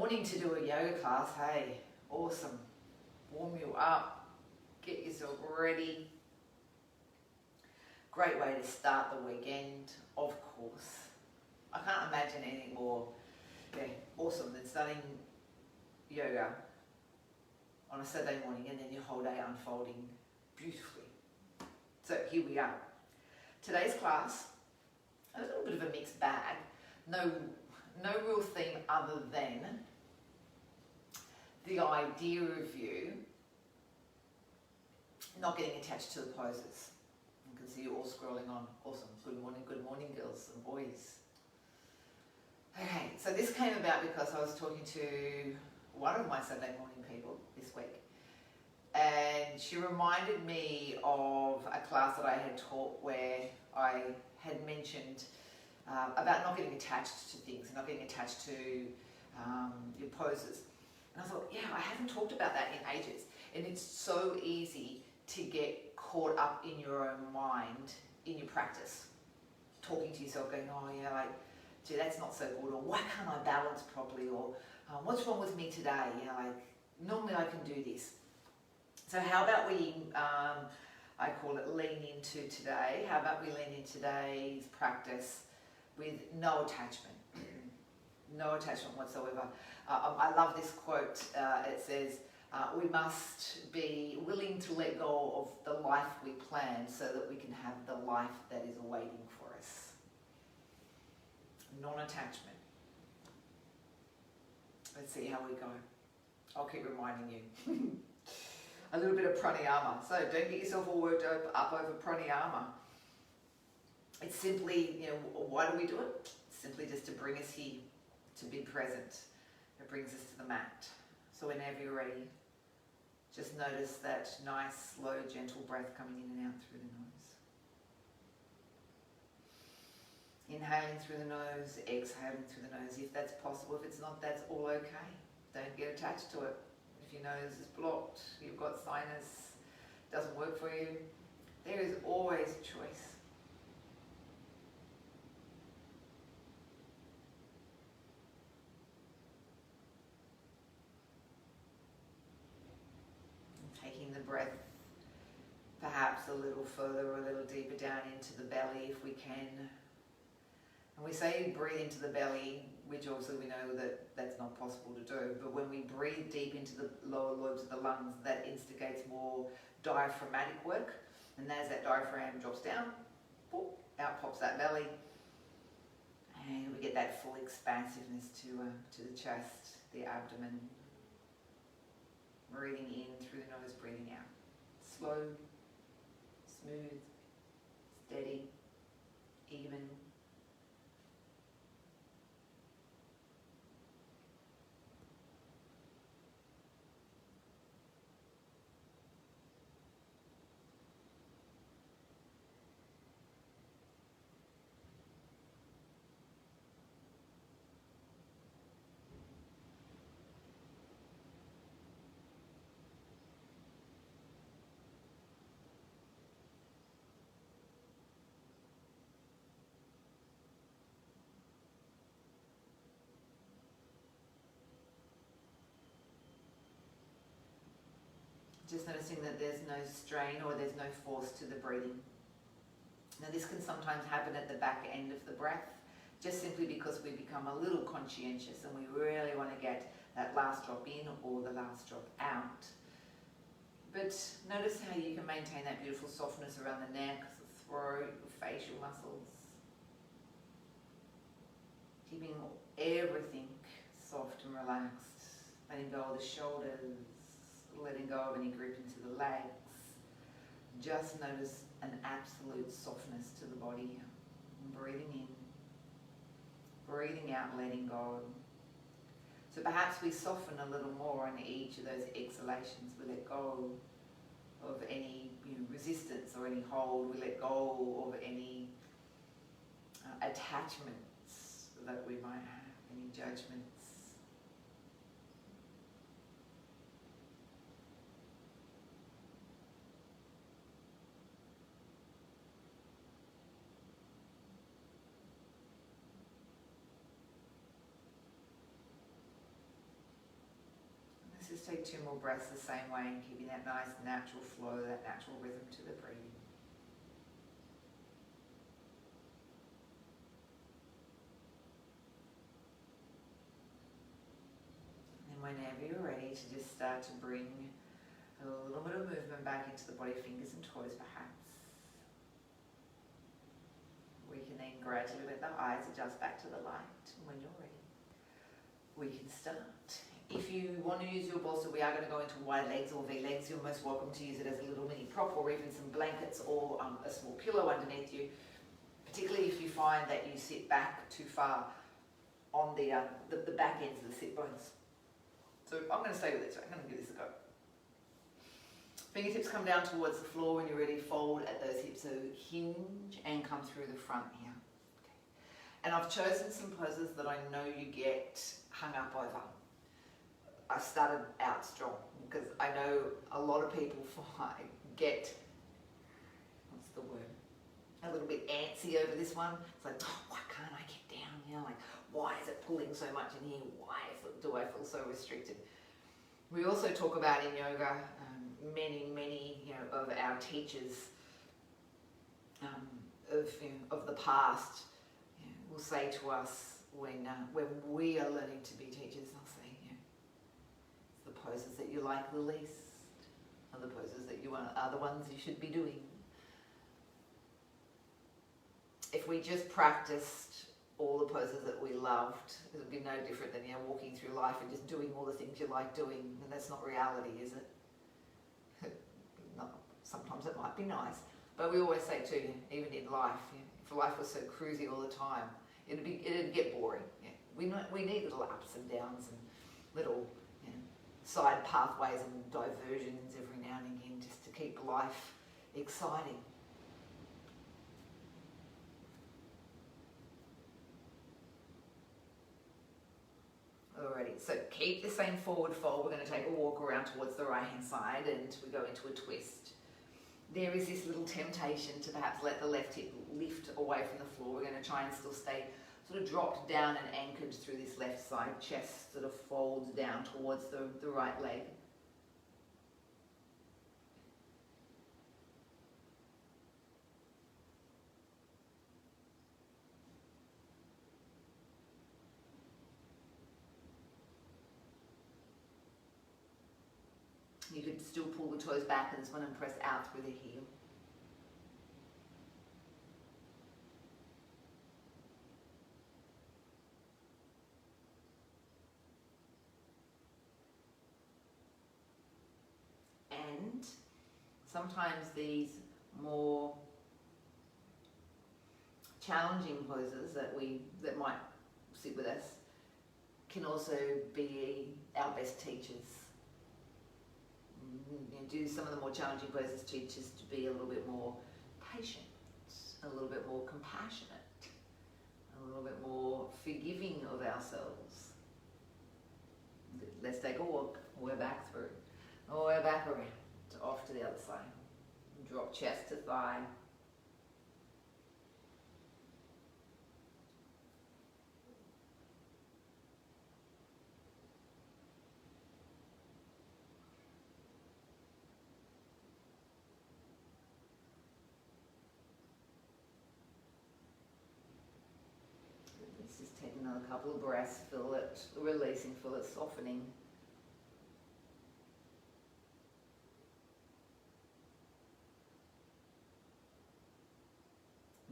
wanting to do a yoga class, hey, awesome. Warm you up, get yourself ready. Great way to start the weekend, of course. I can't imagine anything more awesome than starting yoga on a Saturday morning and then your whole day unfolding beautifully. So here we are. Today's class, a little bit of a mixed bag. No real theme other than the idea of you not getting attached to the poses. You can see you all scrolling on. Awesome. Good morning, girls and boys. Okay, so this came about because I was talking to one of my Saturday morning people this week, and she reminded me of a class that I had taught where I had mentioned about not getting attached to things, not getting attached to your poses. And I thought, yeah, I haven't talked about that in ages. And it's so easy to get caught up in your own mind in your practice, talking to yourself, going, oh yeah, like, gee, that's not so good, or why can't I balance properly, or what's wrong with me today? You know, like, normally I can do this. So how about we, I call it lean into today. How about we lean in today's practice with no attachment, no attachment whatsoever. I love this quote. It says, we must be willing to let go of the life we plan so that we can have the life that is awaiting for us. Non-attachment. Let's see how we go. I'll keep reminding you. A little bit of pranayama. So don't get yourself all worked up over pranayama. It's simply, why do we do it? Simply just to bring us here, to be present. It brings us to the mat. So whenever you're ready, just notice that nice, slow, gentle breath coming in and out through the nose. Inhaling through the nose, exhaling through the nose, if that's possible. If it's not, that's all okay. Don't get attached to it. If your nose is blocked, you've got sinus, doesn't work for you, there is always a choice. Taking the breath perhaps a little further or a little deeper down into the belly if we can. And we say breathe into the belly, which obviously we know that that's not possible to do, but when we breathe deep into the lower lobes of the lungs, that instigates more diaphragmatic work, and as that diaphragm drops down, out pops that belly, and we get that full expansiveness to the chest, the abdomen. Breathing in through the nose, breathing out. Slow, smooth, steady, even. Just noticing that there's no strain or there's no force to the breathing. Now this can sometimes happen at the back end of the breath, just simply because we become a little conscientious and we really want to get that last drop in or the last drop out. But notice how you can maintain that beautiful softness around the neck, the throat, the facial muscles. Keeping everything soft and relaxed, letting go of the shoulders, letting go of any grip into the legs. Just notice an absolute softness to the body. Breathing in, breathing out, letting go. So perhaps we soften a little more on each of those exhalations. We let go of any resistance or any hold. We let go of any attachments that we might have, any judgments. take 2 more breaths the same way and keeping that nice natural flow, that natural rhythm to the breathing. And whenever you're ready to just start to bring a little bit of movement back into the body, fingers and toes perhaps. We can then gradually let the eyes adjust back to the light. When you're ready, we can start. If you want to use your bolster, we are going to go into wide legs or V legs. You're most welcome to use it as a little mini prop or even some blankets or a small pillow underneath you, particularly if you find that you sit back too far on the back ends of the sit bones. So I'm going to stay with it, so I'm going to give this a go. Fingertips come down towards the floor. When you're ready, fold at those hips, so hinge and come through the front here. Okay. And I've chosen some poses that I know you get hung up over. I started out strong because I know a lot of people get, what's the word, a little bit antsy over this one. It's like, oh, why can't I get down here? Like, why is it pulling so much in here? Why do I feel so restricted? We also talk about in yoga, many of our teachers of the past will say to us when we are learning to be teachers, they'll say, the poses that you like the least are the poses that are the ones you should be doing. If we just practiced all the poses that we loved, it would be no different than walking through life and just doing all the things you like doing, and that's not reality, is it? No, sometimes it might be nice, but we always say too, even in life, if life was so cruisy all the time, it'd get boring. We need little ups and downs and little side pathways and diversions every now and again, just to keep life exciting. Alrighty, so keep the same forward fold. We're going to take a walk around towards the right hand side and we go into a twist. There is this little temptation to perhaps let the left hip lift away from the floor. We're going to try and still stay sort of dropped down and anchored through this left side. Chest sort of folds down towards the right leg. You could still pull the toes back in this one and press out through the heel. And sometimes these more challenging poses that might sit with us can also be our best teachers. Do some of the more challenging poses teach us to be a little bit more patient, a little bit more compassionate, a little bit more forgiving of ourselves. Let's take a walk. We're back through. We're back around, off to the other side. Drop chest to thigh. Take another couple of breaths, feel it releasing, feel it softening.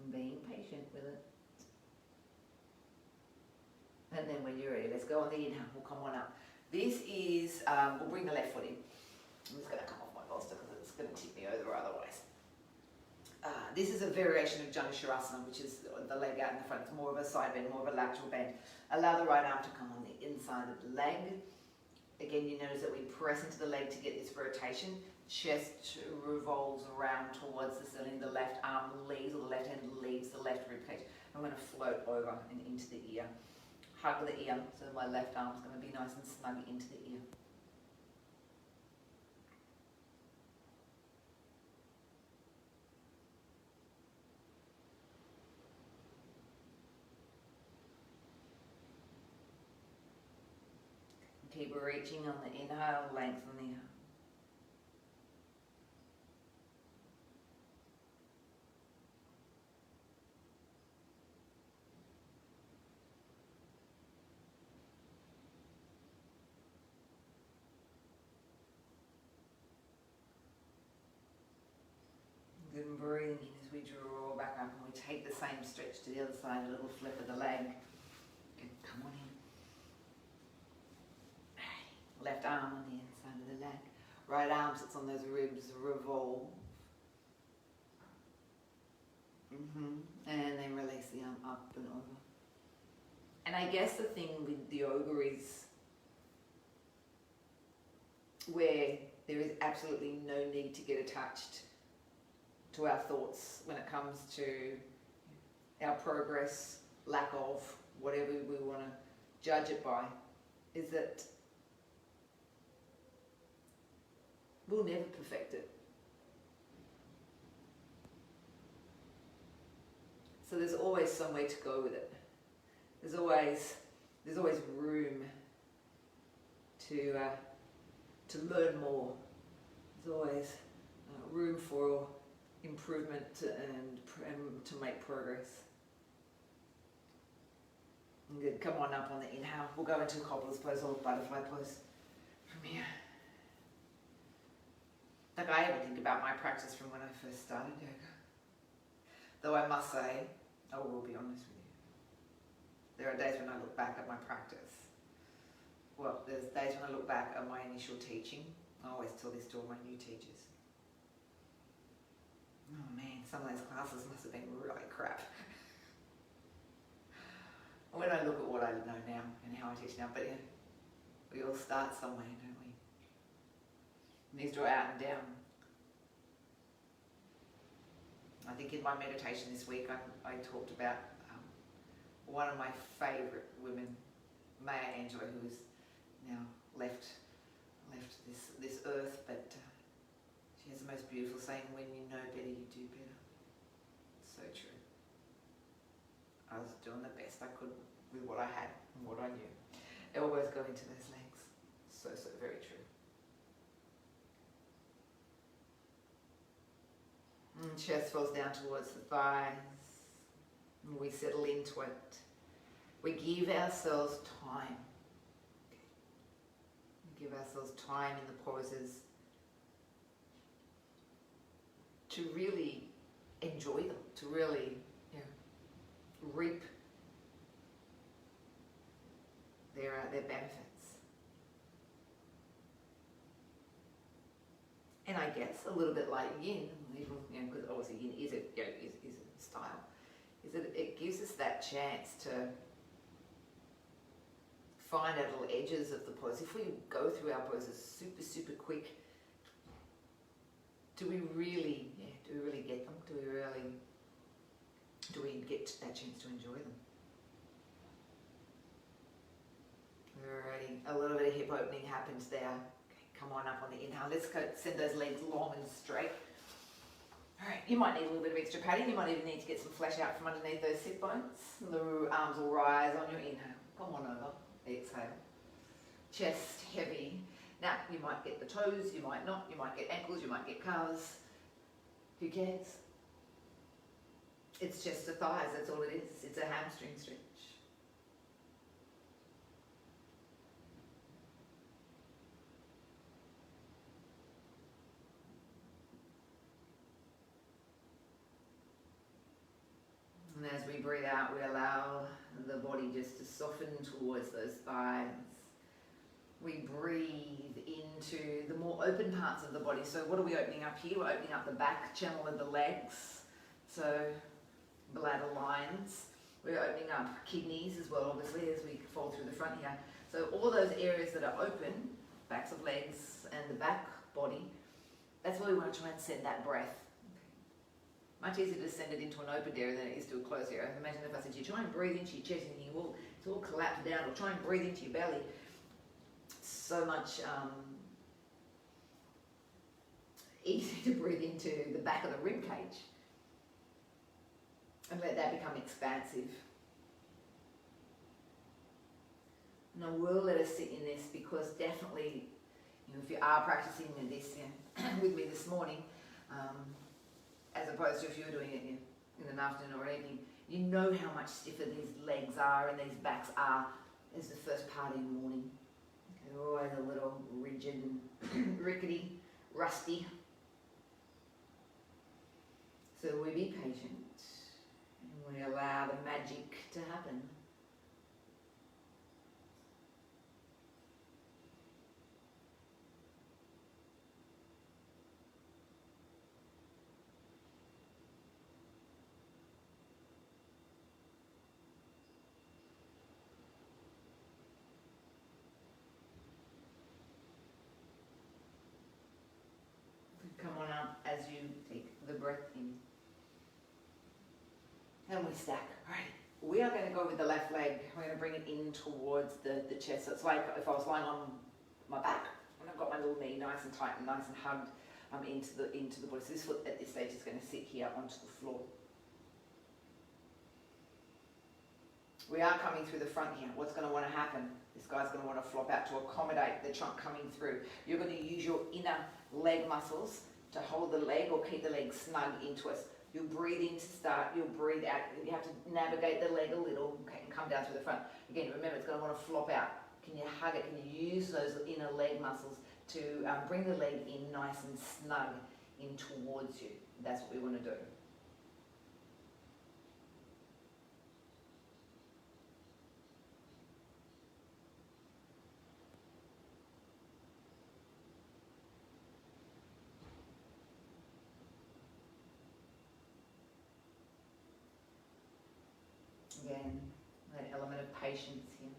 And being patient with it. And then when you're ready, let's go on the inhale, we'll come on up. This is, we'll bring the left foot in. I'm just going to come off my bolster because it's going to tip me over otherwise. This is a variation of Janusharasana, which is the leg out in the front. It's more of a side bend, more of a lateral bend. Allow the right arm to come on the inside of the leg. Again, you notice that we press into the leg to get this rotation. Chest revolves around towards the ceiling. The left arm leaves, or the left hand leaves the left ribcage. I'm going to float over and into the ear. Hug the ear, so my left arm is going to be nice and snug into the ear. Keep reaching on the inhale, lengthen the arm. Good, and breathing in as we draw back up, and we take the same stretch to the other side, a little flip of the leg. Good, come on in. Left arm on the inside of the leg. Right arm sits on those ribs, revolve. And then release the arm up and over. And I guess the thing with the yoga is where there is absolutely no need to get attached to our thoughts when it comes to our progress, lack of, whatever we want to judge it by, is that we'll never perfect it. So there's always somewhere to go with it. There's always room to learn more. There's always room for improvement and to make progress. Good. Come on up on the inhale. We'll go into cobbler's pose or butterfly pose from here. Like, I ever think about my practice from when I first started yoga. Though I must say, I will be honest with you, there are days when I look back at my practice. Well, there's days when I look back at my initial teaching. I always tell this to all my new teachers. Oh man, some of those classes must have been really crap. When I look at what I know now and how I teach now, but yeah, we all start somewhere, don't we? These draw out and down. I think in my meditation this week, I talked about one of my favourite women, Maya Angelou, who has now left this earth, but she has the most beautiful saying, when you know better, you do better. So true. I was doing the best I could with what I had and what I knew. Elbows go into those legs. So very true. And chest falls down towards the thighs. And we settle into it. We give ourselves time. We give ourselves time in the poses to really enjoy them, to really reap their benefits. And I guess a little bit like yin, because obviously yin is a style, is that it gives us that chance to find our little edges of the pose. If we go through our poses super quick, do we really get them? Do we get that chance to enjoy them? Alrighty, a little bit of hip opening happens there. Okay, come on up on the inhale. Let's go send those legs long and straight. Alright, you might need a little bit of extra padding. You might even need to get some flesh out from underneath those sit bones. The arms will rise on your inhale. Come on over. Exhale. Chest heavy. Now, you might get the toes, you might not. You might get ankles, you might get calves. Who cares? It's just the thighs, that's all it is. It's a hamstring stretch. And as we breathe out, we allow the body just to soften towards those thighs. We breathe into the more open parts of the body. So what are we opening up here? We're opening up the back channel of the legs. So bladder lines. We're opening up kidneys as well, obviously, as we fall through the front here. So all those areas that are open, backs of legs and the back body, that's where we want to try and send that breath. Much easier to send it into an open area than it is to a closed area. Imagine if I said, you try and breathe into your chest and it's all collapsed down, or try and breathe into your belly. So much easier to breathe into the back of the rib cage and let that become expansive. And I will let us sit in this because definitely, if you are practicing this with me this morning, as opposed to if you're doing it in an afternoon or evening, you know how much stiffer these legs are and these backs are as the first part of your morning. They're always a little rigid and rickety, rusty. So we be patient and we allow the magic to happen. Come on up as you take the breath in. And we stack. Alright, we are going to go with the left leg. We're going to bring it in towards the chest. So it's like if I was lying on my back and I've got my little knee nice and tight and nice and hugged into the body. So this foot at this stage is going to sit here onto the floor. We are coming through the front here. What's going to want to happen? This guy's going to want to flop out to accommodate the trunk coming through. You're going to use your inner leg muscles to hold the leg or keep the leg snug into us. You'll breathe in to start, you'll breathe out. You have to navigate the leg a little, okay, and come down through the front. Again, remember, it's going to want to flop out. Can you hug it? Can you use those inner leg muscles to bring the leg in nice and snug in towards you? That's what we want to do. Again, that element of patience here.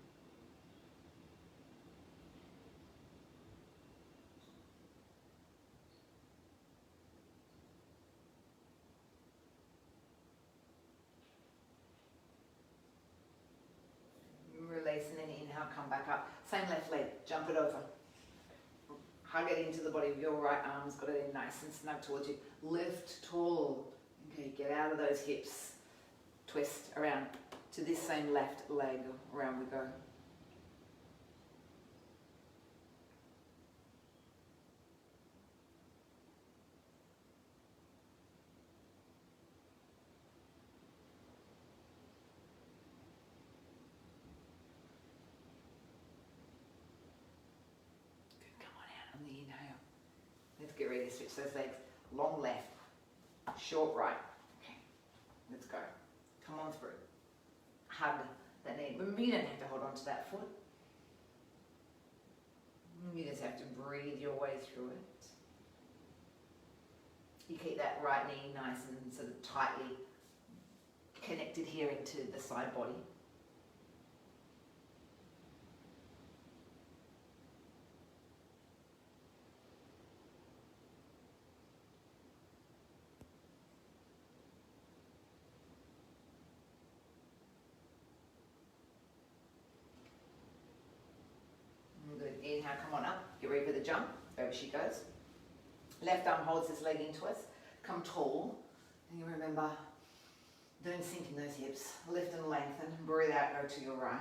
Release and then inhale, come back up. Same left leg, jump it over. Hug it into the body of your right arm's got it in nice and snug towards you. Lift tall. Okay, get out of those hips. Twist around to this same left leg. Around we go. Come on out on the inhale. Let's get ready to switch those legs. Long left, short right. Okay, let's go. Come on through. Hug that knee. Remember, you don't have to hold on to that foot. You just have to breathe your way through it. You keep that right knee nice and sort of tightly connected here into the side body. Good. Inhale, come on up. Get ready for the jump. Over she goes. Left arm holds this leg into us. Come tall. And you remember, don't sink in those hips. Lift and lengthen. Breathe out, go to your right.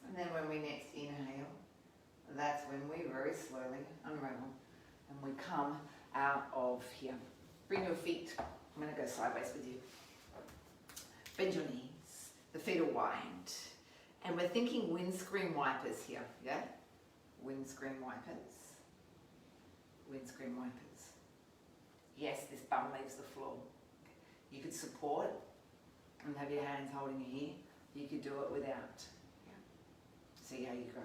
And then when we next inhale, that's when we very slowly unravel and we come out of here. Bring your feet, I'm going to go sideways with you. Bend your knees, the feet are wide. And we're thinking windscreen wipers here, yeah? Windscreen wipers. Windscreen wipers. Yes, this bum leaves the floor. You could support and have your hands holding your ear. You could do it without. See how you go.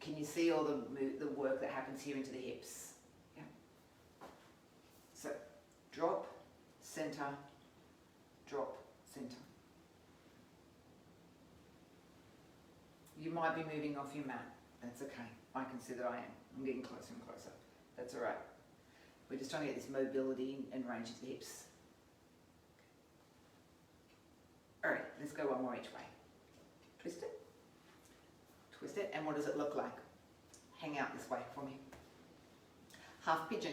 Can you see all the work that happens here into the hips? Yeah. So drop, center, drop, center. You might be moving off your mat. That's okay. I consider I am. I'm getting closer and closer. That's all right. We're just trying to get this mobility and range of the hips. All right, let's go one more each way. Twist it. Twist it, and what does it look like? Hang out this way for me. Half pigeon.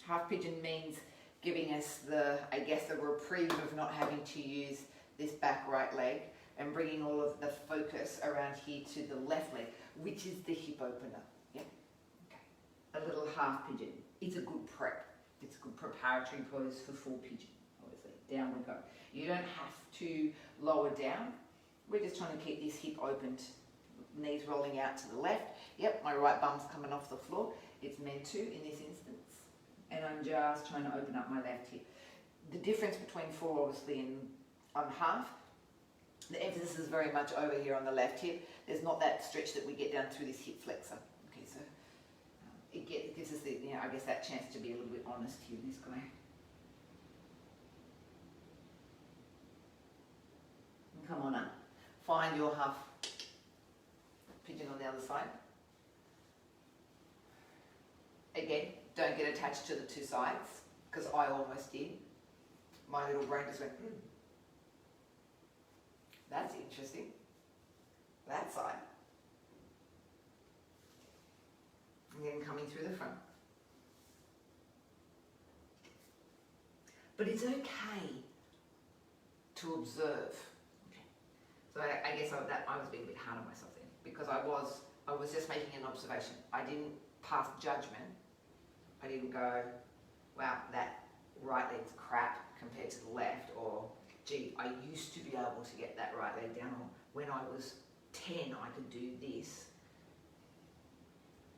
Half pigeon means giving us the, I guess, the reprieve of not having to use this back right leg and bringing all of the focus around here to the left leg, which is the hip opener. Yeah. Okay. A little half pigeon. It's a good prep. It's a good preparatory pose for full pigeon. Obviously, down we go. You don't have to lower down. We're just trying to keep this hip opened. Knees rolling out to the left. Yep, my right bum's coming off the floor. It's meant to in this instance. And I'm just trying to open up my left hip. The difference between full, obviously, and on half, the emphasis is very much over here on the left hip. There's not that stretch that we get down through this hip flexor. Okay, so it gives us the, I guess, that chance to be a little bit honest here in this guy. And come on up. Find your half pigeon on the other side. Again, don't get attached to the two sides, because I almost did. My little brain just went, that's interesting. That side. And then coming through the front. But it's okay to observe. Okay. So I guess I was being a bit hard on myself then, because I was just making an observation. I didn't pass judgment. I didn't go, wow, that right leg's crap compared to the left, or gee, I used to be able to get that right leg down, or when I was 10 I could do this.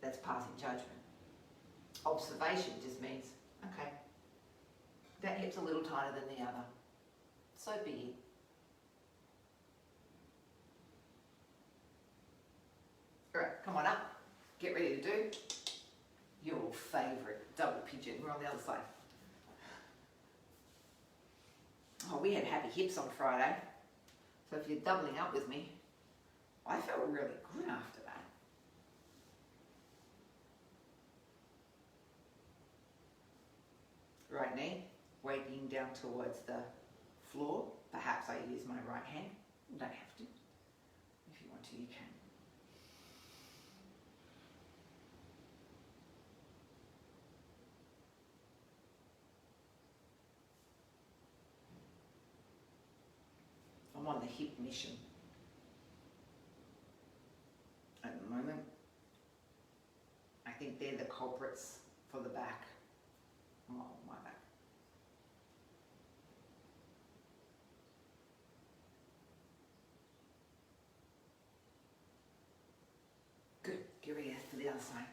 That's passing judgment. Observation just means, okay, that hip's a little tighter than the other. So be it. All right, come on up. Get ready to do your favourite double pigeon. We're on the other side. Oh, we had happy hips on Friday. So if you're doubling up with me, I felt really good after that. Right knee, weighting down towards the floor. Perhaps I use my right hand. You don't have to. If you want to, you can. I'm on the hip mission at the moment. I think they're the culprits for the back. Oh, my back. Good. Get ready for the other side.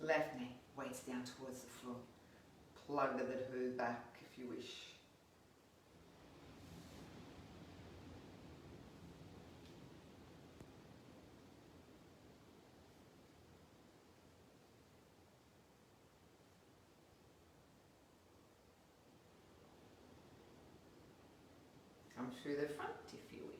Left knee weights down towards the floor. Plug the two back if you wish. Come through the front if you wish.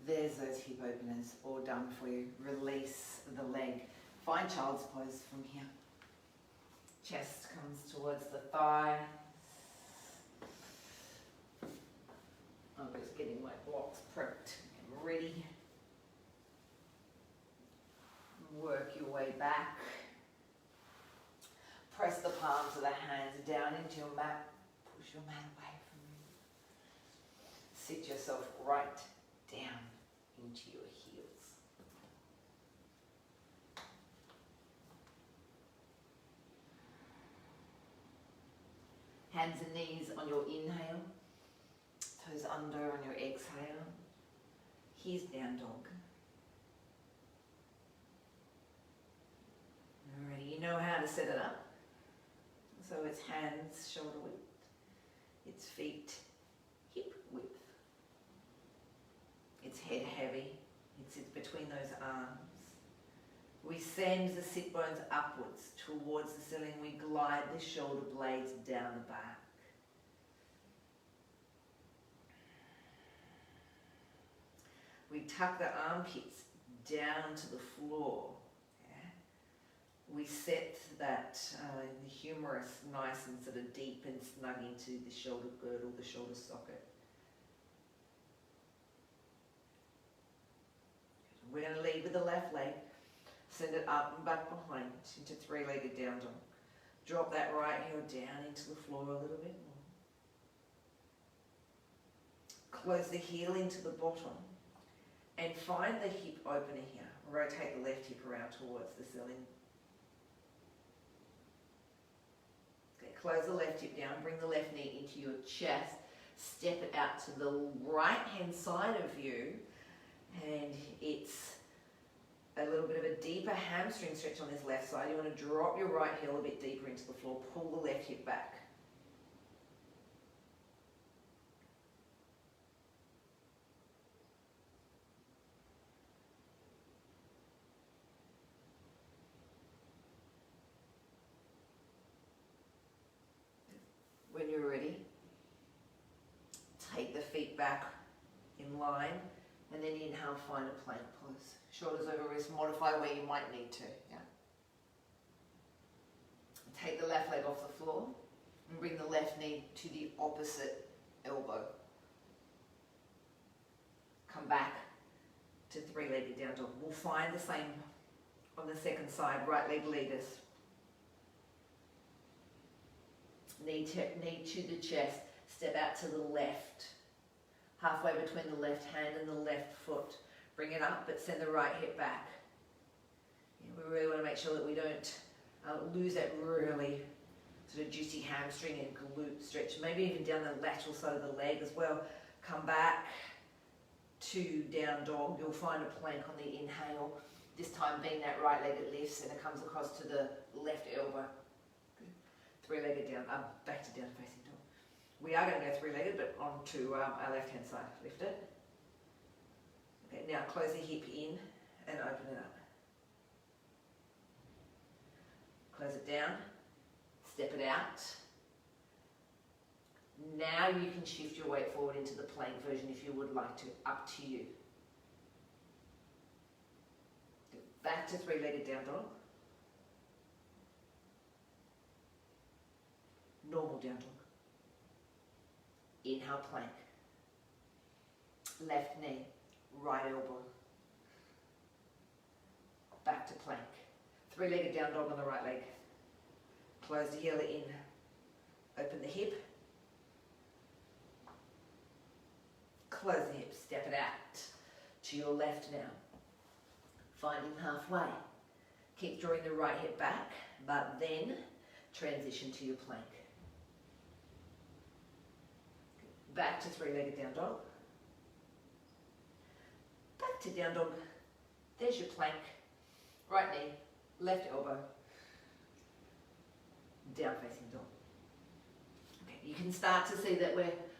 There's those hip openers all done for you. Release the leg. Find child's pose from here. Chest comes towards the thigh. I'm just getting my blocks prepped and ready. Work your way back. Press the palms of the hands down into your mat. Push your mat away from you. Sit yourself right down into your heels. Hands and knees on your inhale, toes under on your exhale. Here's down dog. Alrighty, you know how to set it up. So it's hands shoulder width, it's feet hip width. It's head heavy, it sits between those arms. We send the sit bones upwards towards the ceiling. We glide the shoulder blades down the back. We tuck the armpits down to the floor. Yeah? We set that the humerus nice and sort of deep and snug into the shoulder girdle, the shoulder socket. We're going to lead with the left leg. Send it up and back behind into three-legged down dog. Drop that right heel down into the floor a little bit more. Close the heel into the bottom and find the hip opener here. Rotate the left hip around towards the ceiling. Okay, close the left hip down, bring the left knee into your chest, step it out to the right-hand side of you, and it's a little bit of a deeper hamstring stretch on this left side. You want to drop your right heel a bit deeper into the floor, pull the left hip back. When you're ready, take the feet back in line, and then inhale, find a plank pose. Shoulders over wrists, modify where you might need to. Yeah. Take the left leg off the floor and bring the left knee to the opposite elbow. Come back to three-legged down dog. We'll find the same on the second side, right leg leaders. Knee to the chest, step out to the left. Halfway between the left hand and the left foot. Bring it up, but send the right hip back. We really want to make sure that we don't lose that really sort of juicy hamstring and glute stretch. Maybe even down the lateral side of the leg as well. Come back to down dog. You'll find a plank on the inhale. This time being that right leg that lifts and it comes across to the left elbow. Good. Three-legged down, back to down facing dog. We are going to go three-legged, but onto our left-hand side. Lift it. Okay, now close the hip in and open it up. Close it down, step it out. Now you can shift your weight forward into the plank version if you would like to, up to you. Back to three-legged down dog. Normal down dog. Inhale, plank. Left knee, right elbow. Back to plank. Three-legged down dog on the right leg. Close the heel in. Open the hip. Close the hip. Step it out to your left now. Finding halfway. Keep drawing the right hip back, but then transition to your plank. Back to three-legged down dog. Back to down dog. There's your plank. Right knee, left elbow. Down facing dog. Okay, you can start to see that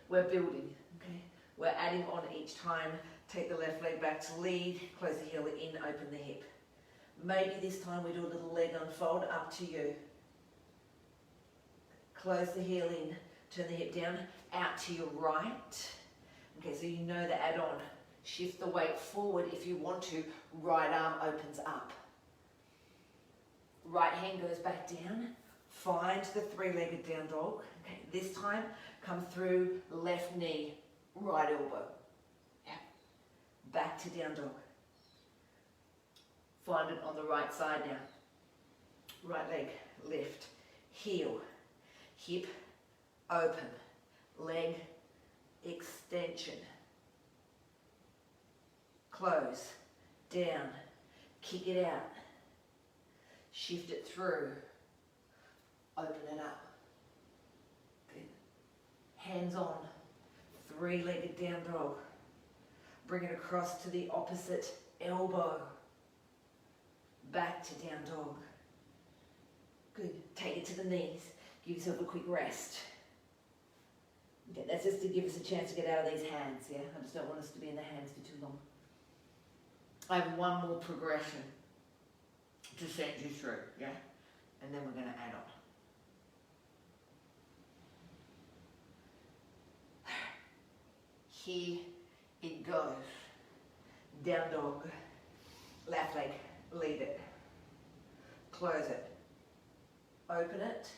we're building. Okay, we're adding on each time. Take the left leg back to lead. Close the heel in. Open the hip. Maybe this time we do a little leg unfold. Up to you. Close the heel in. Turn the hip down, out to your right. Okay, so you know the add-on. Shift the weight forward if you want to. Right arm opens up. Right hand goes back down. Find the three-legged down dog. Okay, this time come through left knee, right elbow. Yeah. Back to down dog. Find it on the right side now. Right leg, lift, heel, hip, open, leg, extension, close, down, kick it out, shift it through, open it up. Good. hands on, three-legged down dog. Bring it across to the opposite elbow. Back to down dog. Good. Take it to the knees. Give yourself a quick rest. Okay, that's just to give us a chance to get out of these hands, yeah? I just don't want us to be in the hands for too long. I have one more progression to send you through, yeah? And then we're going to add on. Here it goes. Down dog. Left leg. Lead it. Close it. Open it.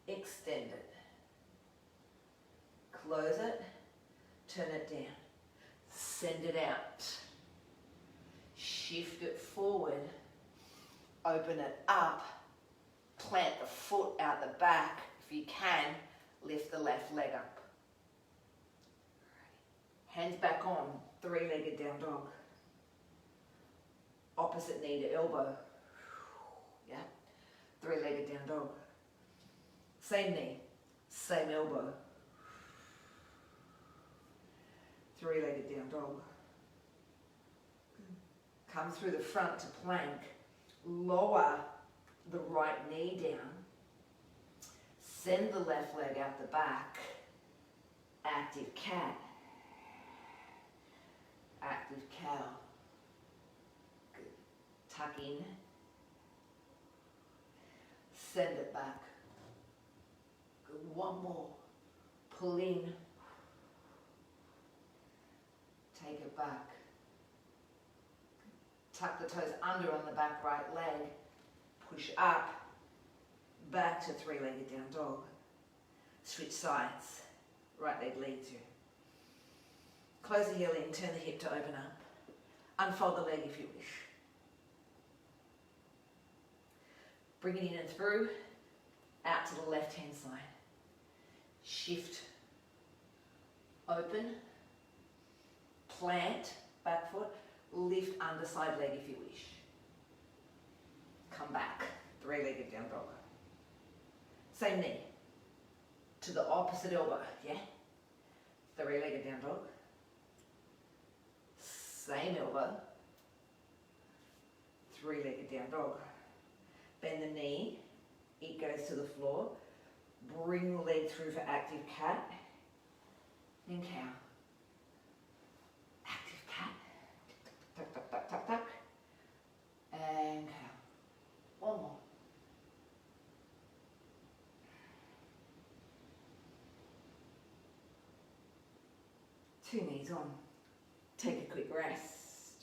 Extend it. Close it. Turn it down. Send it out. Shift it forward. Open it up. Plant the foot out the back. If you can, lift the left leg up. Hands back on, three-legged down dog. Opposite knee to elbow. Yeah, three-legged down dog. Same knee, same elbow. Three-legged down dog. Come through the front to plank. Lower the right knee down. Send the left leg out the back. Active cat. Active cow. Good. Tuck in. Send it back. Good. One more. Pull in. Take it back. Tuck the toes under on the back right leg. Push up. Back to three-legged down dog. Switch sides. Right leg leads you. Close the heel in, turn the hip to open up. Unfold the leg if you wish. Bring it in and through, out to the left-hand side. Shift, open, plant, back foot, lift underside leg if you wish. Come back, three-legged down dog. Same knee, to the opposite elbow, yeah? Three-legged down dog. Same elbow, three-legged down dog. Bend the knee, it goes to the floor. Bring the leg through for active cat. And cow. Active cat. Tuck, tuck, tuck, tuck, tuck. And cow. One more. Two knees on. Take a quick rest.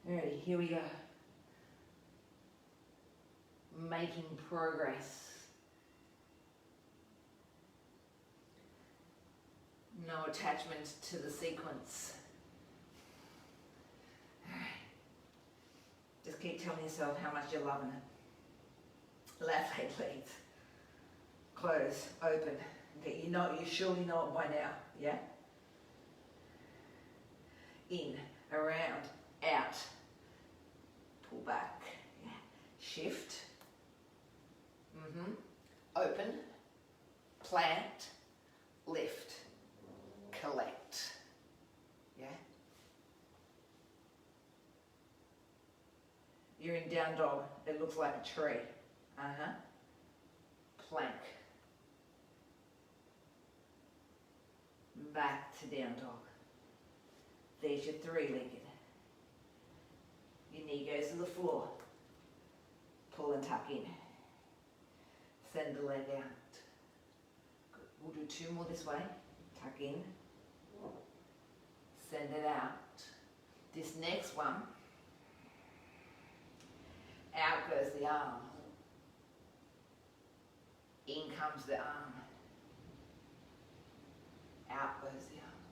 Alrighty, here we go. Making progress. No attachment to the sequence. Alright. Just keep telling yourself how much you're loving it. Left leg leads. Close, open. Okay, you surely know it by now, yeah? In, around, out. Pull back, yeah. Shift. Open, plant, lift, collect, yeah? You're in down dog, it looks like a tree. Plank. Back to down dog. There's your three-legged. Your knee goes to the floor. Pull and tuck in. Send the leg out. Good. We'll do two more this way. Tuck in. Send it out. This next one, out goes the arm. In comes the arm. Out goes the arm.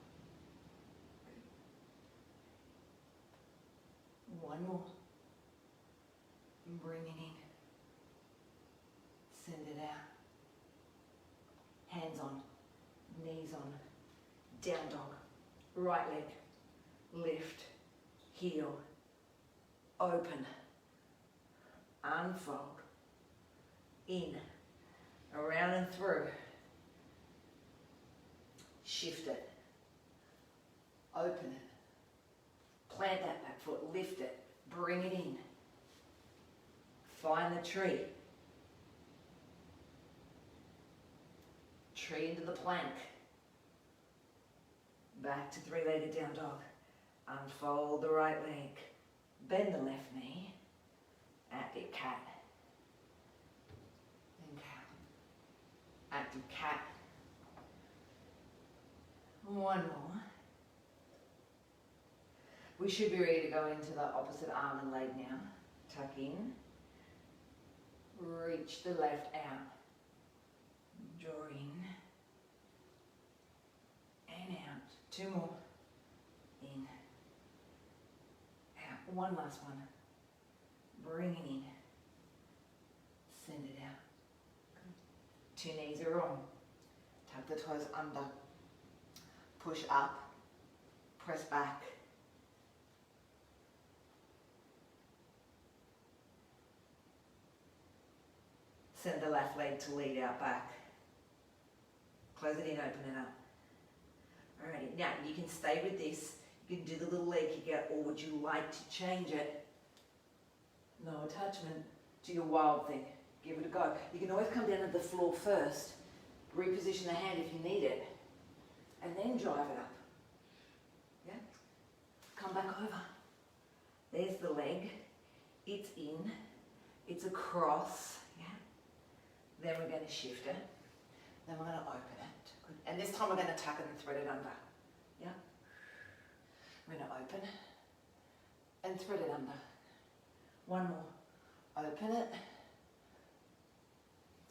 Good. One more. Bring it in. Send it out. Hands on. Knees on. Down dog. Right leg. Lift. heel, open, unfold, in, around and through, shift it, open it, plant that back foot, lift it, bring it in, find the tree, tree into the plank, back to three-legged down dog, unfold the right leg, bend the left knee, active cat, and cat, active cat, one more. We should be ready to go into the opposite arm and leg now. Tuck in, reach the left out, draw in, and out. Two more, in, out. One last one, bring it in, send it out. Good. 2 knees are on, tuck the toes under, push up, press back. Send the left leg to lead out back. Close it in, open it up. Alrighty, now you can stay with this. You can do the little leg kick out, or would you like to change it? No attachment to your wild thing. Give it a go. You can always come down to the floor first, reposition the hand if you need it, and then drive it up. Yeah? Come back over. There's the leg. It's in. It's across. Yeah? Then we're going to shift it. Then we're going to open it. Good. And this time we're going to tuck it and thread it under. Yeah? We're going to open and thread it under. One more. Open it.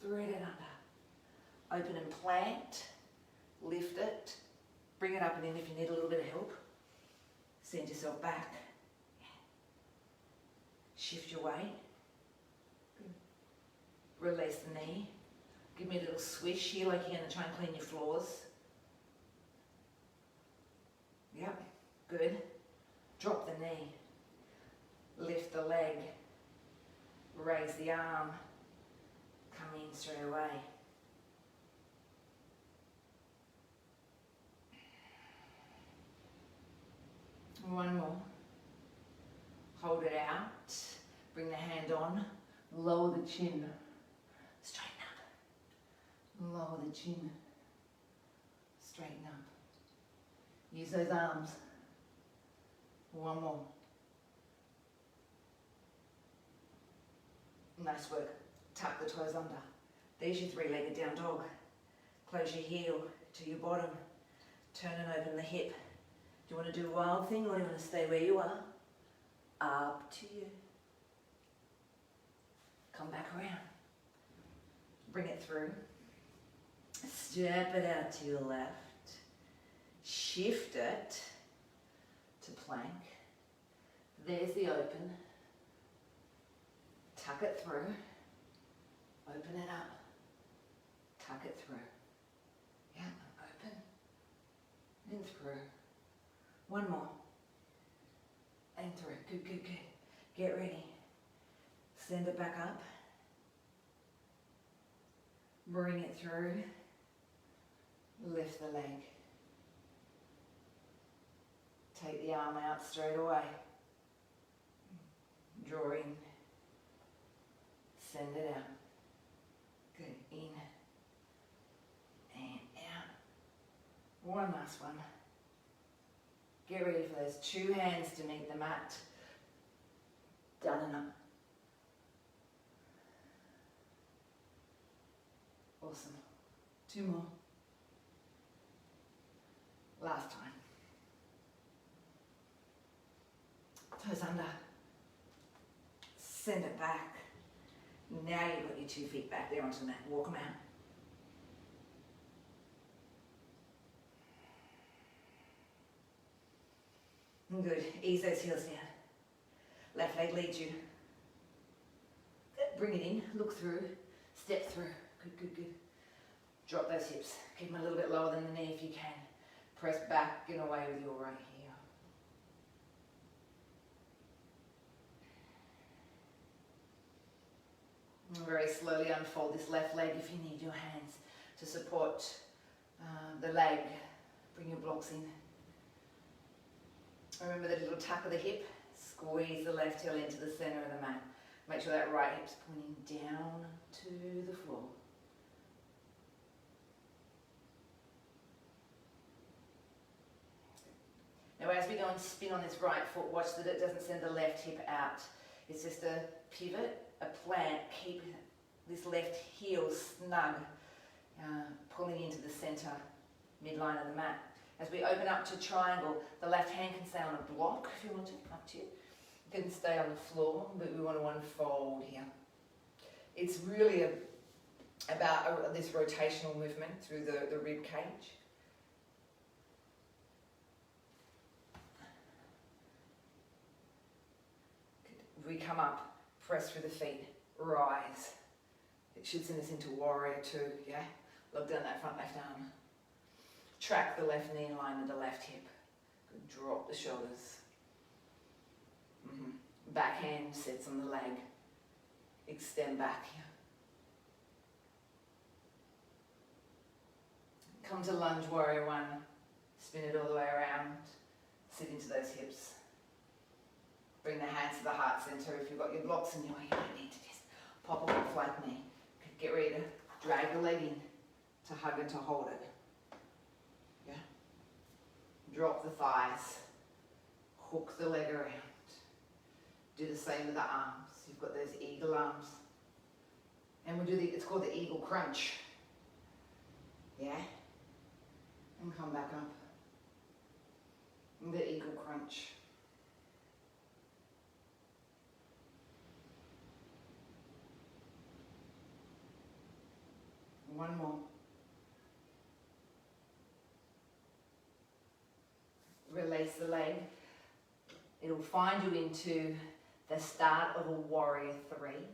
Thread it under. Open and plant. Lift it. Bring it up and in if you need a little bit of help. Send yourself back. Shift your weight. Release the knee. Give me a little swish here like you're going to try and clean your floors. Yep, good. Drop the knee. Lift the leg. Raise the arm. Come in straight away. One more. Hold it out. Bring the hand on. Lower the chin. Straighten up. Lower the chin. Straighten up. Use those arms. One more. Nice work. Tuck the toes under. There's your three-legged down dog. Close your heel to your bottom. Turn and open the hip. Do you want to do a wild thing or do you want to stay where you are? Up to you. Come back around. Bring it through. Step it out to your left. Shift it to plank. There's the open. Tuck it through. Open it up. Tuck it through. Yeah, open and through. One more. And through. Good, good, good. Get ready. Send it back up. Bring it through. Lift the leg. Take the arm out straight away. Draw in. Send it out. Good. In. And out. One last one. Get ready for those two hands to meet the mat. Done and up. Awesome. Two more. Last time. Toes under. Send it back. Now you've got your 2 feet back there onto the mat. Walk them out. Good. Ease those heels down. Left leg leads you. Good. Bring it in. Look through. Step through. Good, good, good. Drop those hips. Keep them a little bit lower than the knee if you can. Press back and away with your right heel. very slowly unfold this left leg if you need your hands to support the leg. Bring your blocks in. Remember the little tuck of the hip. Squeeze the left heel into the center of the mat. Make sure that right hip's pointing down to the floor. Now as we go and spin on this right foot, watch that it doesn't send the left hip out. It's just a pivot, a plant. Keep this left heel snug, pulling into the center, midline of the mat. As we open up to triangle, the left hand can stay on a block if you want to, up to you. You can stay on the floor, but we want to unfold here. It's really about this rotational movement through the rib cage. We come up, press through the feet, rise. It should send us into warrior two, yeah? Look down that front left arm. Track the left knee in line with the left hip. Good. Drop the shoulders. Back hand sits on the leg. Extend back here. Come to lunge warrior one. Spin it all the way around. Sit into those hips. Bring the hands to the heart center. If you've got your blocks in your way, you don't need to just pop them off like me. Get ready to drag the leg in to hug and to hold it. Yeah. Drop the thighs. Hook the leg around. Do the same with the arms. You've got those eagle arms. And we do it's called the eagle crunch. Yeah? And come back up. And the eagle crunch. One more. Release the leg. It'll find you into the start of a warrior three.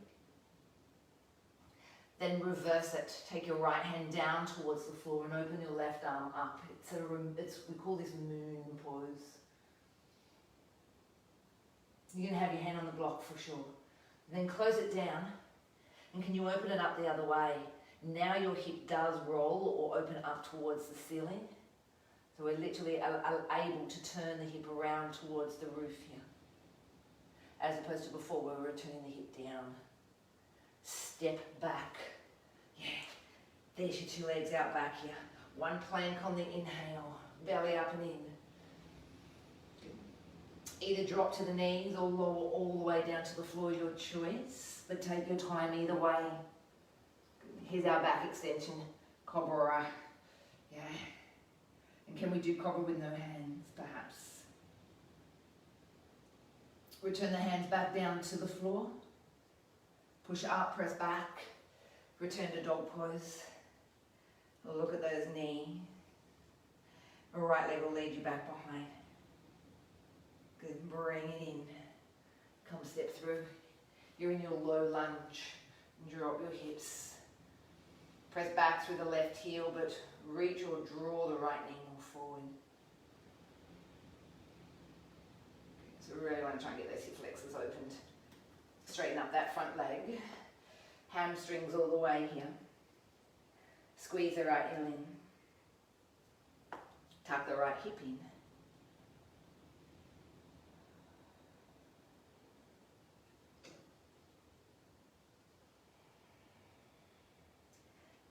Then reverse it. Take your right hand down towards the floor and open your left arm up. We call this moon pose. You're going to have your hand on the block for sure. Then close it down. And can you open it up the other way? Now your hip does roll or open up towards the ceiling. So we're literally able to turn the hip around towards the roof here. As opposed to before where we were turning the hip down. Step back. Yeah. There's your two legs out back here. One plank on the inhale. Belly up and in. Either drop to the knees or lower all the way down to the floor, your choice. But take your time either way. Here's our back extension, cobra, yeah. And can we do cobra with no hands, perhaps? Return the hands back down to the floor. Push up, press back. Return to dog pose. Look at those knees. The right leg will lead you back behind. Good, bring it in. Come step through. You're in your low lunge. Drop your hips. Press back through the left heel, but reach or draw the right knee more forward. So we really want to try and get those hip flexors opened. Straighten up that front leg. Hamstrings all the way here. Squeeze the right heel in. Tuck the right hip in.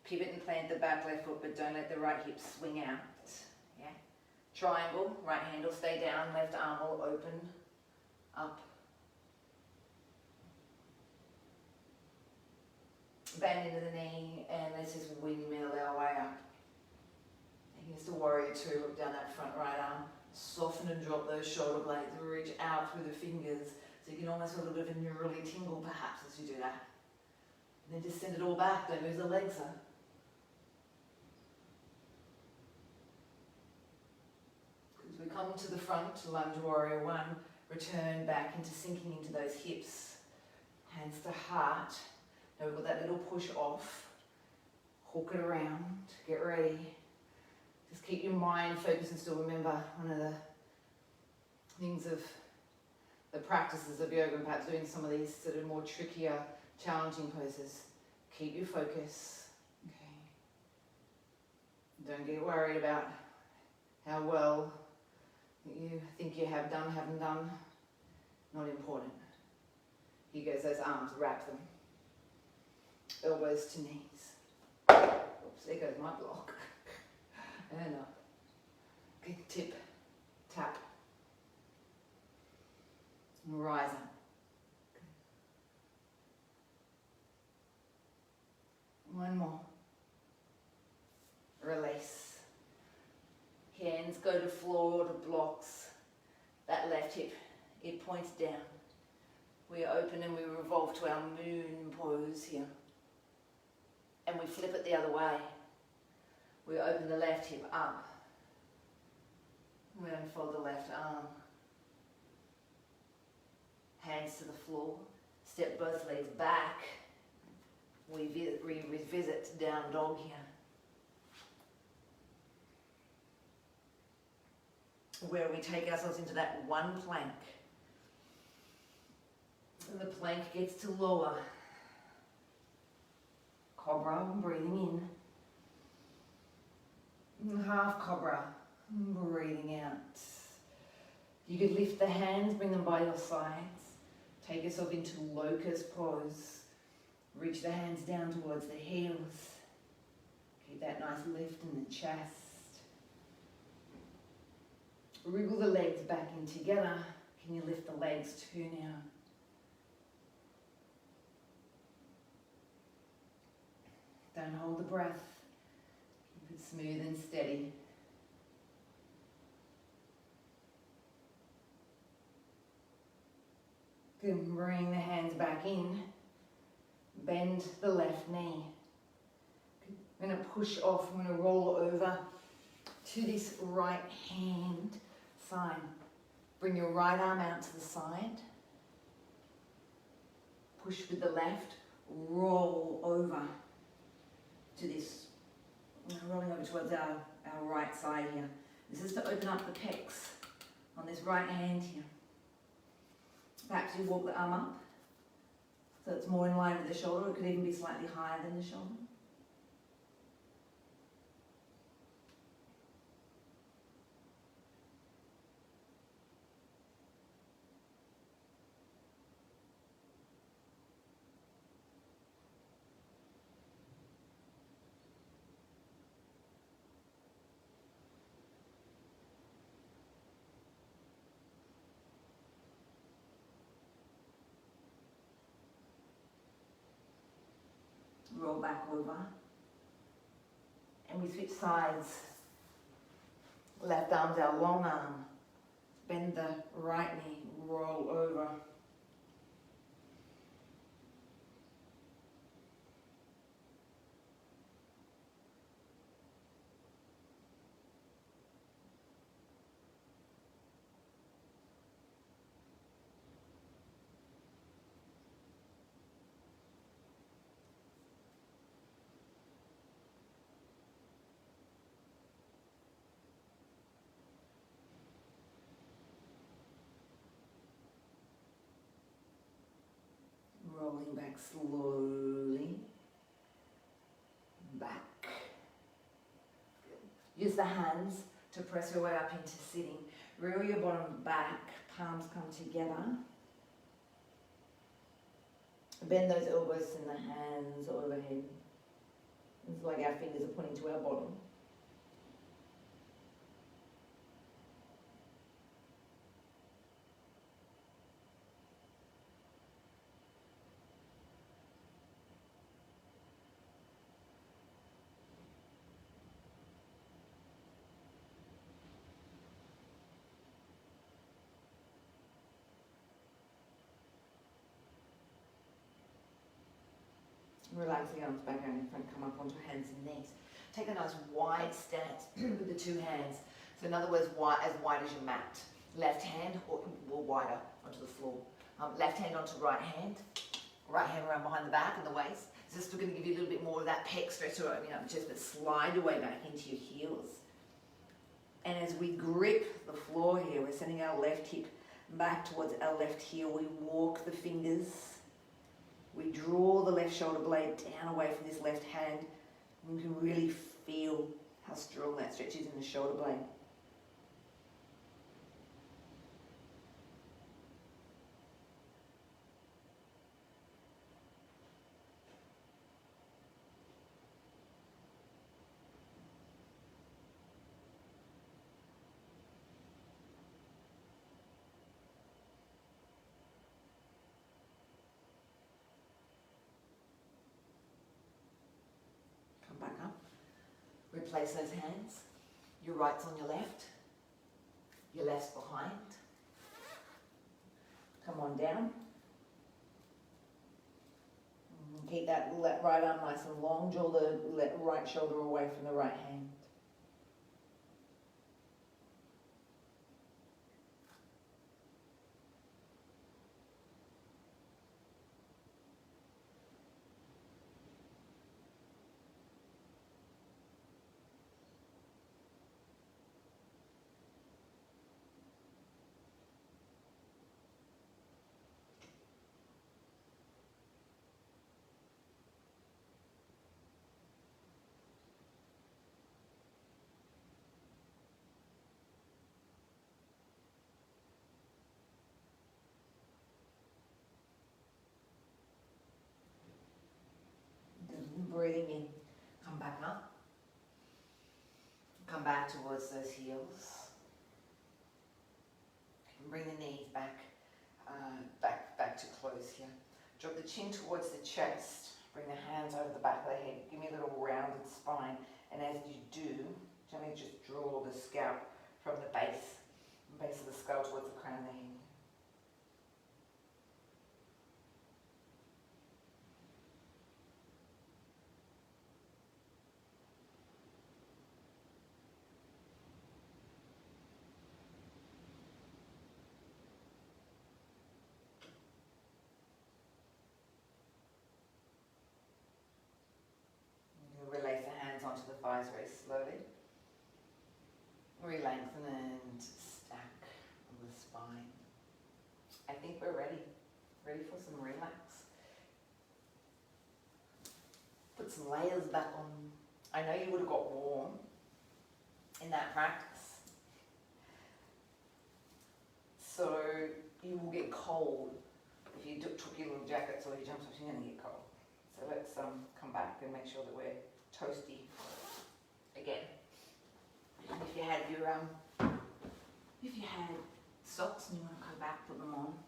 Pivot and plant the back left foot, but don't let the right hip swing out. Yeah. Triangle, right hand will stay down, left arm will open, up. Bend into the knee, and let's just windmill our way up. Here's the warrior two, look down that front right arm. Soften and drop those shoulder blades, reach out through the fingers, so you can almost feel a little bit of a neurally tingle perhaps as you do that. And then just send it all back, don't move the legs up. As we come to the front, lunge warrior one, return back into sinking into those hips. Hands to heart. Now we've got that little push off. Hook it around, get ready. Just keep your mind focused and still remember one of the things of the practices of yoga and perhaps doing some of these sort of more trickier, challenging poses Keep your focus. Okay. Don't get worried about how well you think you have done, haven't done. Not important. Here goes those arms, wrap them. Elbows to knees. Oops, there goes my block. And up. Okay, tip, tap. Rise up. One more. Release. Hands go to floor, to blocks. That left hip, it points down. We open and we revolve to our moon pose here. And we flip it the other way. We open the left hip up. We unfold the left arm. Hands to the floor. Step both legs back. We revisit down dog here. Where we take ourselves into that one plank. And the plank gets to lower. Cobra, breathing in. Half cobra, breathing out. You could lift the hands, bring them by your sides. Take yourself into locust pose. Reach the hands down towards the heels. Keep that nice lift in the chest. Wriggle the legs back in together. Can you lift the legs too now? Don't hold the breath. Keep it smooth and steady. Good. Bring the hands back in. Bend the left knee. I'm going to push off. I'm going to roll over to this right hand side. Bring your right arm out to the side. Push with the left. Roll over to this. Rolling over towards our right side here. This is to open up the pecs on this right hand here. Perhaps you walk the arm up so it's more in line with the shoulder. It could even be slightly higher than the shoulder. Roll back over, and we switch sides. Left arm's our long arm. Bend the right knee, roll over. Rolling back slowly. Back. Use the hands to press your way up into sitting. Reel your bottom back, palms come together. Bend those elbows and the hands overhead. It's like our fingers are pointing to our bottom. Relax the arms back out in front, come up onto hands and knees. Take a nice wide stance with the two hands. So in other words, as wide as your mat. Left hand or wider onto the floor. Left hand onto right hand around behind the back and the waist. This is still going to give you a little bit more of that pec stretch or opening up the chest, but slide your way back into your heels. And as we grip the floor here, we're sending our left hip back towards our left heel. We walk the fingers We draw the left shoulder blade down away from this left hand. And you can really feel how strong that stretch is in the shoulder blade. Come back up. Replace those hands. Your right's on your left's behind. Come on down. And keep that right arm nice and long. Draw the right shoulder away from the right hand. Breathing in, come back up, come back towards those heels, and bring the knees back, back to close here. Drop the chin towards the chest, bring the hands over the back of the head, give me a little rounded spine, and as you do, gently just draw the scalp from the base of the skull towards the crown of the head. Release the hands onto the thighs very slowly. Re-lengthen and stack the spine. I think we're ready for some relax. Put some layers back on. I know you would have got warm in that practice. So you will get cold. If you took your little jackets or your jumpsuits, you're going to get cold. So let's come back and make sure that we're toasty again. And if you had socks and you want to come back, put them on.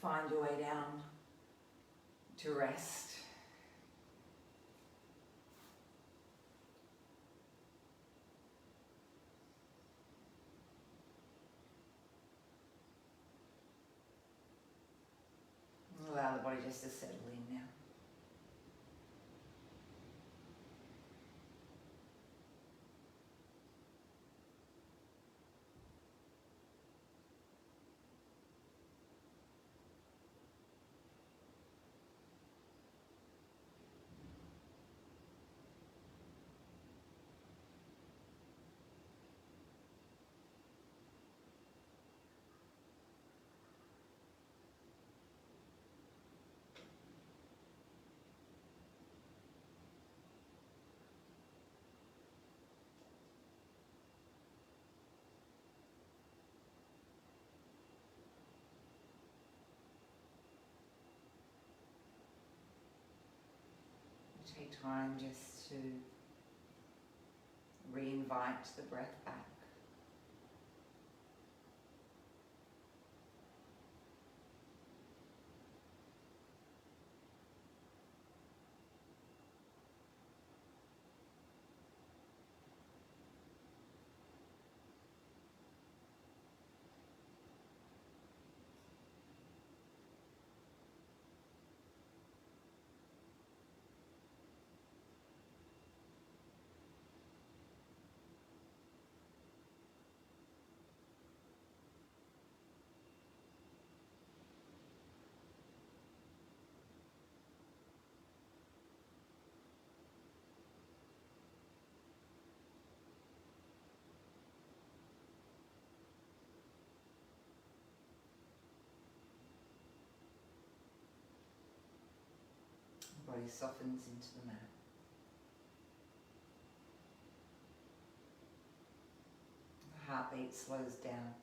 Find your way down to rest. Allow the body just to settle in now. Take time just to re-invite the breath back. body softens into the mat. The heartbeat slows down.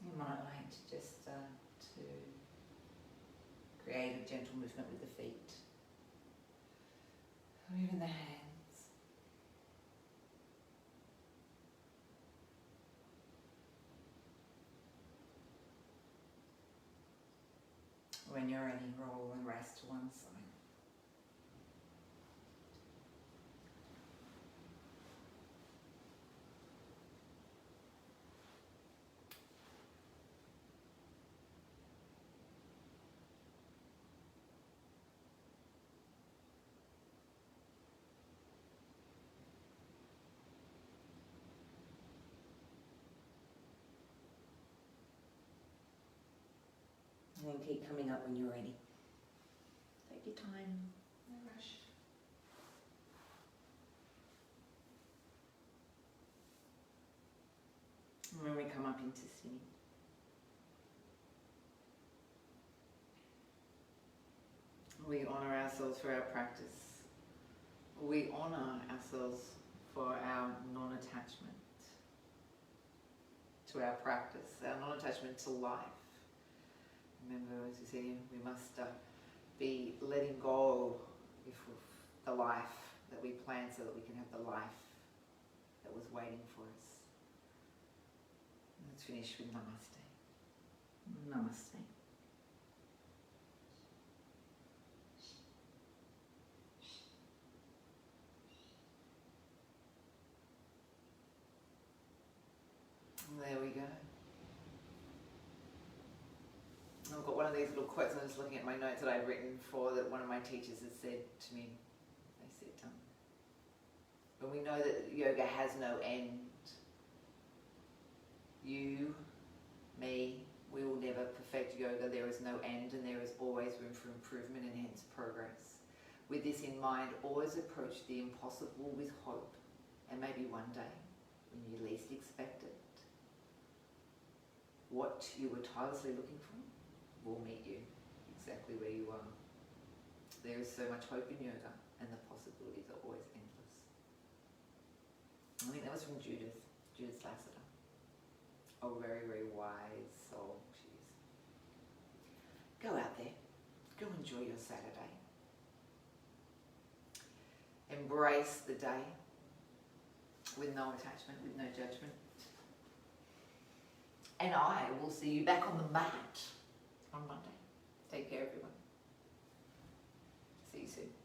You might like to just start to create a gentle movement with the feet, moving the hands. When you're ready, roll and rest to one side. And then keep coming up when you're ready. Take your time, no rush. And when we come up into sitting, we honour ourselves for our practice. We honour ourselves for our non-attachment to our practice, our non-attachment to life. Remember, as you say, we must be letting go of the life that we plan so that we can have the life that was waiting for us. Let's finish with Namaste. Namaste. There we go. I've got one of these little quotes. I'm just looking at my notes that I've written for that one of my teachers has said to me. They said, when we know that yoga has no end, you, me, we will never perfect yoga. There is no end and there is always room for improvement and hence progress. With this in mind, always approach the impossible with hope, and maybe one day, when you least expect it, what you were tirelessly looking for will meet you exactly where you are. There is so much hope in yoga and the possibilities are always endless. I think that was from Judith Lassiter. A very, very wise soul she is. Go out there. Go enjoy your Saturday. Embrace the day with no attachment, with no judgment. And I will see you back on the mat on Monday. Take care, everyone. See you soon.